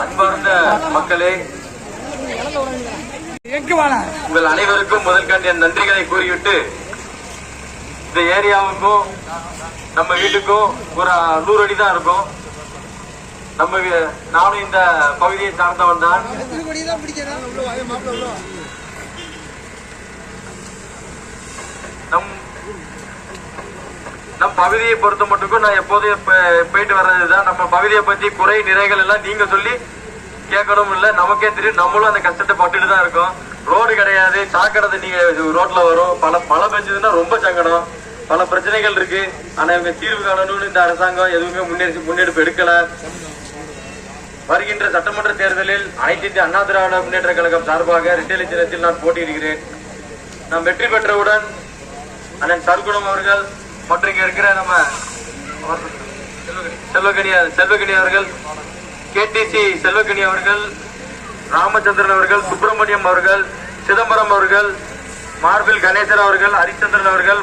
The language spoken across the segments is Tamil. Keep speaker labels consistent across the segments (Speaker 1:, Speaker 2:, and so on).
Speaker 1: அன்பார்ந்த மக்களே, உங்கள் அனைவருக்கும் முதல் என் நன்றிகளை கூறிவிட்டு, இந்த ஏரியாவுக்கும் நம்ம வீட்டுக்கும் ஒரு 100 அடி தான் இருக்கும். நானும் இந்த பகுதியை சார்ந்தவன் தான். நம் பகுதியை பொறுத்த மட்டுக்கும் நான் எப்போதும் போயிட்டு வர்றதுதான். நம்ம பகுதியை பத்தி குறை நிறைகள் எல்லாம் நீங்க சொல்லி கேட்கணும் இல்ல, நமக்கே தெரியும். நம்மளும் அந்த கஷ்டத்தை பட்டுட்டு தான் இருக்கோம். ரோடு கிடையாது, சாக்கடை தண்ணி ரோட்ல வரும். மழை பெஞ்சதுன்னா ரொம்ப சங்கடம். பல பிரச்சனைகள் இருக்கு. ஆனா இவங்க தீர்வு காணணும்னு இந்த அரசாங்கம் எதுவுமே முன்னெடுப்பு எடுக்கல. வருகின்ற சட்டமன்ற தேர்தலில் அனைத்து இந்திய அண்ணா திராவிட முன்னேற்ற கழகம் சார்பாக இரட்டை சின்னத்தில் நான் போட்டியிடுகிறேன். நான் வெற்றி பெற்றவுடன் அண்ணன் சர்க்குணம் அவர்கள் மற்றும் இங்க இருக்கிற நம்ம செல்வகணி அவர்கள், கேடிசி செல்வகணி அவர்கள், ராமச்சந்திரன் அவர்கள், சுப்பிரமணியம் அவர்கள், சிதம்பரம் அவர்கள், மார்பில் கணேசன் அவர்கள், ஹரிச்சந்திரன் அவர்கள்,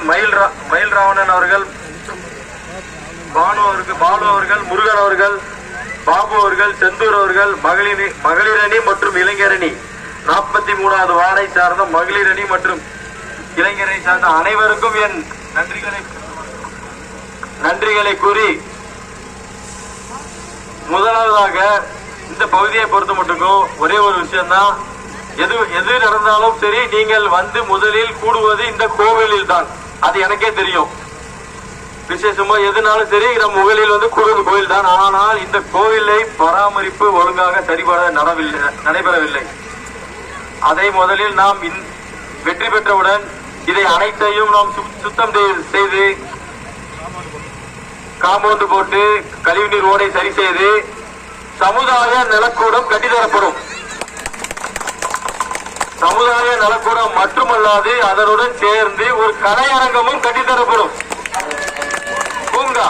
Speaker 1: மயில் ராவணன் அவர்கள், பாலு அவர்கள், முருகன் அவர்கள், பாபு அவர்கள், செந்தூர் அவர்கள், மகளிர் அணி மற்றும் இளைஞர் அணி 43வது வார்டை சார்ந்த மகளிர் அணி மற்றும் இளைஞரை சார்ந்த அனைவருக்கும் என் நன்றிகளை கூறி, முதலாவதாக இந்த பகுதியை பொறுத்த மட்டுக்கும் ஒரே ஒரு விஷயம்தான். எது நடந்தாலும் சரி, நீங்கள் வந்து முதலில் கூடுவது இந்த கோவிலில் தான். அது எனக்கே தெரியும். விசேஷமா எதுனாலும் சரி, நம்ம முதலில் வந்து கூடுவது கோவில் தான். ஆனால் இந்த கோவிலை பராமரிப்பு ஒழுங்காக சரிபட நடைபெறவில்லை. அதை முதலில் நாம் வெற்றி பெற்றவுடன் இதை அனைத்தையும் நாம் சுத்தம் செய்து, காம்பவுண்டு போட்டு, கழிவுநீர் ஓடை சரி செய்து, சமுதாய நலக்கூடம் கட்டித்தரப்படும். சமுதாய நலக்கூடம் மட்டுமல்லாது அதனுடன் சேர்ந்து ஒரு கலையரங்கமும் கட்டித்தரப்படும். பூங்கா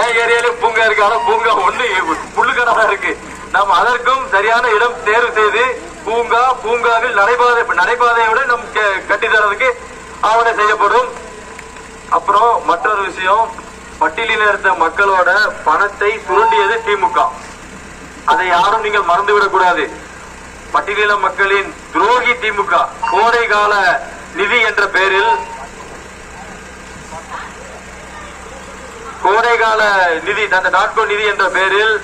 Speaker 1: என் ஏரியால பூங்கா இருக்கு. ஆனா பூங்கா ஒண்ணு புல்லுக்கடா இருக்கு. நாம் அதற்கும் சரியான இடம் தேர்வு செய்து பூங்காவில் நடைபாதையுடன் நம் கட்டித்தரதுக்கு ஆவணை செய்யப்படும். அப்புறம் மற்றொரு விஷயம், பட்டியலில் இருந்த மக்களோட பணத்தை சுரண்டியது திமுக. அதை யாரும் நீங்கள் மறந்துவிடக் கூடாது. பட்டியலின மக்களின் துரோகி திமுக. கோடை கால நிதி என்ற பெயரில், கோடைகால நிதி, அந்த நாட்கோ நிதி என்ற பெயரில்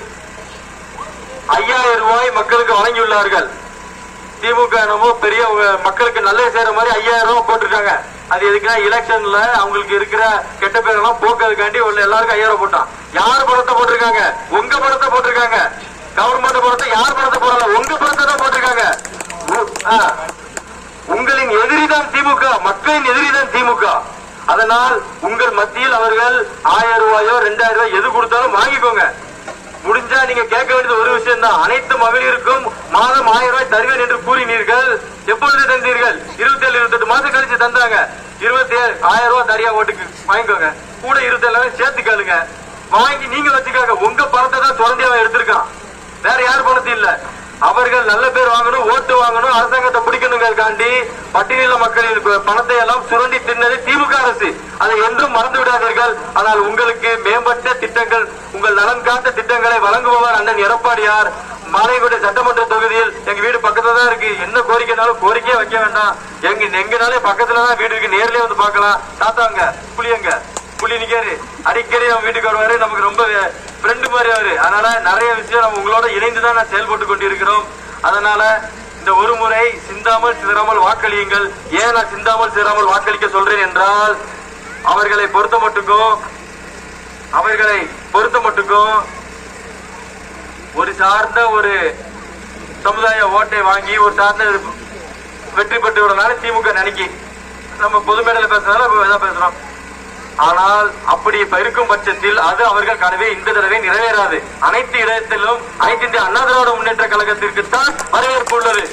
Speaker 1: 5000 ரூபாய் மக்களுக்கு வழங்கியுள்ளார்கள். திமுக என்னமோ பெரிய மக்களுக்கு நல்ல செய்யற மாதிரி 5000 ரூபாய் போட்டிருக்காங்க. அது எதுக்குன்னா, எலெக்ஷன்ல அவங்களுக்கு இருக்கிற கெட்ட பேரெல்லாம் போக்குறதுக்காண்டி எல்லாருக்கும் 5000 ரூபாய் போட்டான். யார் பணத்தை போட்டிருக்காங்க? உங்க பணத்தை போட்டிருக்காங்க. கவர்மெண்ட் பணத்தை யார் பணத்தை போடல, உங்க பணத்தை தான் போட்டிருக்காங்க. உங்களின் எதிரிதான் திமுக, மக்களின் எதிரிதான் திமுக. அதனால் உங்கள் மத்தியில் அவர்கள் 1000 ரூபாயோ 2000 ரூபாய் எது கொடுத்தாலும் வாங்கிக்கோங்க. முடிஞ்சா நீங்க கேட்க வேண்டியது ஒரு விஷயம் தான். அனைத்து மகளிருக்கும் மாதம் 1000 ரூபாய் தருவேன் என்று கூறினீர்கள். எப்பொழுது தந்தீர்கள்? 27 28 மாசம் கழிச்சு தந்தாங்க. 27,000 ரூபாய் தனியா ஓட்டுக்கு வாங்கிக்கோங்க. கூட 27 சேர்த்து கேளுங்க, வாங்கி நீங்க வச்சுக்காங்க. உங்க பணத்தை தான் தொடர்ந்து எடுத்திருக்கான், வேற யார் பணத்தை இல்ல. அவர்கள் நல்ல பேர் வாங்கணும், ஓட்டு வாங்கணும், அரசாங்கத்தை பிடிக்கணுங்கிறதுக்காண்டி பட்டியலின மக்களின் பணத்தை எல்லாம் சுரண்டி தின்னது திமுக அரசு. அதை என்றும் மறந்து விடாதீர்கள். ஆனால் உங்களுக்கு மேம்பட்ட திட்டங்கள், உங்கள் நலன் காத்த திட்டங்களை வழங்குபவர் அண்ணன் எடப்பாடியார். மாலைக்குடி சட்டமன்ற தொகுதியில் எங்க வீடு பக்கத்துல தான் இருக்கு. என்ன கோரிக்கைனாலும் கோரிக்கையே வைக்க வேண்டாம். எங்கனாலே பக்கத்துலதான் வீடு இருக்கு, நேர்லயே வந்து பார்க்கலாம். தாத்தாங்க புலி நிக்காரு, அடிக்கடி நம்ம வீட்டுக்கு வருவாரு. நமக்கு ரொம்ப ஃப்ரெண்டு மாதிரி அவரு. அதனால நிறைய விஷயம் நம்ம உங்களோட இணைந்துதான் நான் செயல்பட்டு கொண்டிருக்கிறோம். அதனால இந்த ஒரு முறை சிந்தாமல் சிதறாமல் வாக்களியுங்கள். ஏன் நான் சிந்தாமல் சிதறாமல் வாக்களிக்க சொல்றேன் என்றால், அவர்களை பொறுத்த மட்டுக்கும் ஒரு சார்ந்த ஒரு சமுதாய ஓட்டை வாங்கி ஒரு சார்ந்த வெற்றி பெற்று விடனால திமுக நினைக்கி நம்ம பொது மேடையில் பேசுறதால பேசுறோம். ஆனால் அப்படி இருக்கும் பட்சத்தில் அது அவர்கள் கனவே இந்த தடவை நிறைவேறாது. அனைத்து இடத்திலும் அனைத்து இந்திய அண்ணா திராவிட முன்னேற்ற கழகத்திற்கு தான் வரவேற்பு உள்ளது.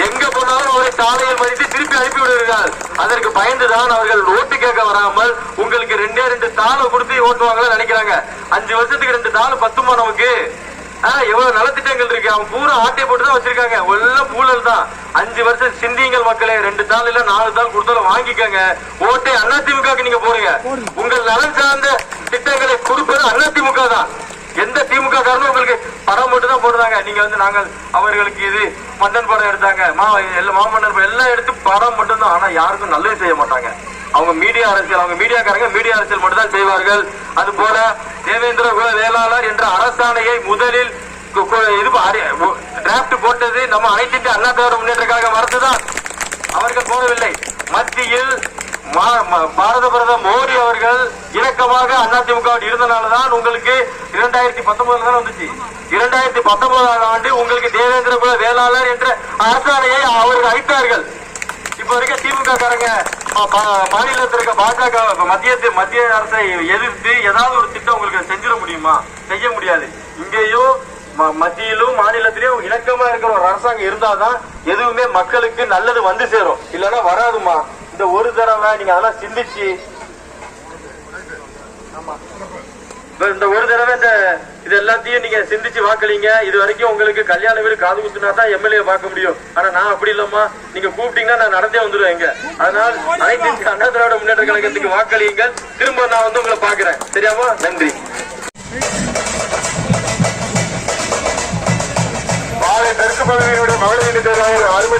Speaker 1: எங்க போனாலும் அவரை சாலையில் மதித்து திருப்பி அனுப்பிவிடுகிறார்கள். அதற்கு பயந்துதான் அவர்கள் ஓட்டு கேட்க வராமல் உங்களுக்கு 2 தாளை கொடுத்து ஓட்டுவாங்களா நினைக்கிறாங்க. 5 வருஷத்துக்கு 2 தாள் பத்துமா நமக்கு? எவ்வளவு நலத்திட்டங்கள் இருக்கு, அவன் பூரா ஆட்டை போட்டுதான் வச்சிருக்காங்க. எல்லாம் ஊழல் தான். 5 வருஷம் சிந்திங்கள் மக்களே, 2 தாள் இல்ல 4 தாள் கொடுத்தாலும் வாங்கிக்கங்க. ஓட்டை அதிமுக நீங்க போடுங்க. உங்கள் நலன் சார்ந்த திட்டங்களை கொடுப்பது அதிமுக தான். எந்த திமுக காரணம் உங்களுக்கு படம் மட்டும் தான் போடுறாங்க. நீங்க நாங்கள் அவர்களுக்கு இது மன்னன் படம் எடுத்தாங்க, மாமன்னன் படம் எல்லாம் எடுத்து படம் மட்டும் தான். ஆனா யாருக்கும் நல்லது செய்ய மாட்டாங்க. அவங்க மீடியா அரசியல், அவங்க மீடியாக்காரங்க மீடியா அரசியல் மட்டும் தான் செய்வார்கள். அது போல தேவேந்திர குல வேளாளர் என்ற அரசாணையை முதலில் டிராப்ட் போட்டது நம்ம அனைத்து இந்திய அண்ணா திராவிட முன்னேற்ற கழகம் மறுத்துதான், அவர்கள் போடவில்லை. மத்தியில் பாரத பிரதமர் மோடி அவர்கள் இணக்கமாக அதிமுக இருந்தனாலதான் உங்களுக்கு 2019 தான் வந்துச்சு. 2019ஆம் ஆண்டு உங்களுக்கு தேவேந்திர குல வேளாளர் என்ற அரசாணையை அவர்கள் அளித்தார்கள். இப்ப இருக்க திமுக காரங்க மாநிலத்தில் இருக்க பாஜக மத்திய அரசை எதிர்த்து ஏதாவது ஒரு திட்டம் உங்களுக்கு செஞ்சிட முடியுமா? செய்ய முடியாது. இங்கேயும் மத்தியிலும் மாநிலத்திலும் இணக்கமா இருக்கிற ஒரு அரசாங்கம் இருந்தாதான் எதுவுமே மக்களுக்கு நல்லது வந்து சேரும். இல்லன்னா வராதுமா. இந்த ஒரு தடவை நீங்க அதெல்லாம் சிந்திச்சு, இந்த ஒரு தடவை இது எல்லாத்தையும் நீங்க சிந்திச்சு வாக்களிங்க. இது வரைக்கும் உங்களுக்கு கல்யாண வீடு காது குத்துனா தான் எம்எல்ஏ பார்க்க முடியும். ஆனா நான் அப்படி இல்லம்மா, நீங்க கூப்பிட்டீங்கன்னா நான் நடந்தே வந்துடுவேன் இங்க. அதனால் அனைத்து இந்திய அண்ணா திராவிட முன்னேற்ற கழகத்துக்கு வாக்களியுங்கள். திரும்ப நான் உங்களை பாக்குறேன். சரியாமா? நன்றி. தெற்கு பகுதியினுடைய மகளிர் அருமை